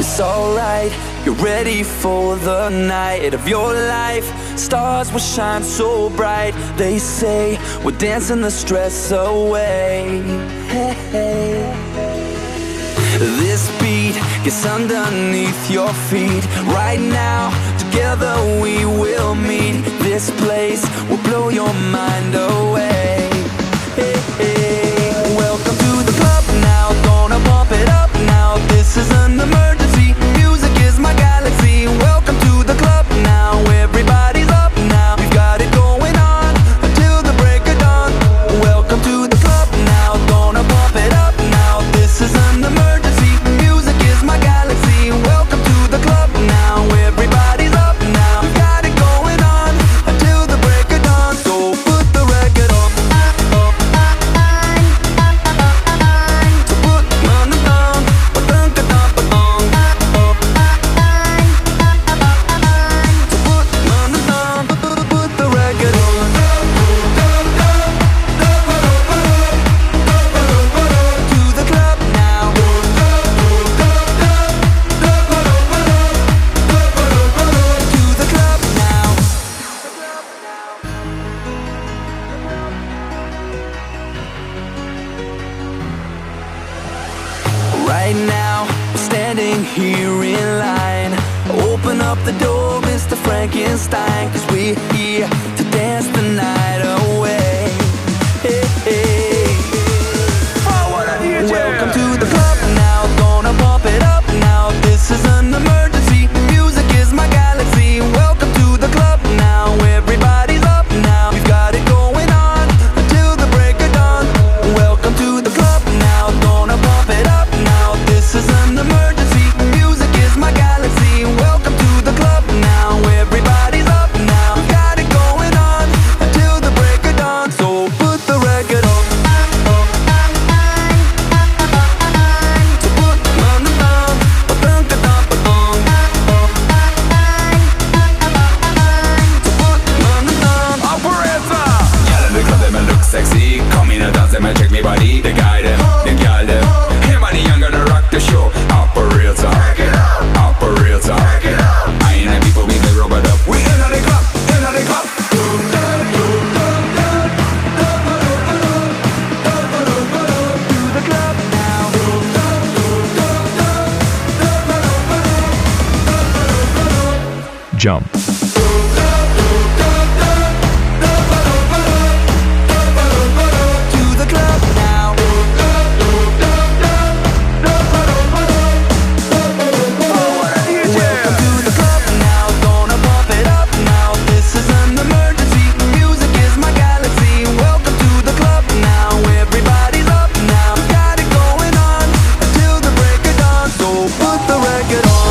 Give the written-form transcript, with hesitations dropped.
it's alright. You're ready for the night of your life. Stars will shine so bright. They say we're dancing the stress away. Hey, hey. This beat gets underneath your feet. Right now, together we will meet. This place will blow your mind away. Hey, hey. Welcome to the club now, gonna pump it up now. This is an emergency, music is my galaxy. Welcome to the club now, everybody's up now. We've got it going on until the break of dawn. Welcome to the club now, gonna pump it up now. This is an emergency, music is my galaxy. Welcome to the club now, everybody's up now. We've got it going on until the break of dawn. So put the record on. So put money down, ba-dun-ka-dun-ba-dun. So put money down, put the record on. To the club now. To the club now. Right now, we're standing here in line. Open up the door, Mr. Frankenstein, 'cause we're here to dance the night away. Hey, hey. Welcome to the club now, gonna pump it up now. This is an emergency, music is my galaxy. Welcome to the club now, everybody's up now. We've got it going on until the break of dawn. Welcome to the club now, gonna pump it up now. This is an emergency, music is my galaxy. Welcome to the club now, everybody's up now. We've got it going on until the break of dawn. So put the record on. So put money down, ba-dun-ka-dun-ba-dun. So put money down. Operator! Y'all in the club, them look sexy. Come in and dance, them and check me body. The guy them, the girl them. Hey, Manian gonna rock the show. Operator, operator. I ain't like people we can rub it up. We in the club, in the club. To the club now. Jump. To the club now. Welcome to the club now, gonna pump it up now. This is an emergency, music is my galaxy. Welcome to the club now, everybody's up now. Got it going on until the break of dawn. So put the record on.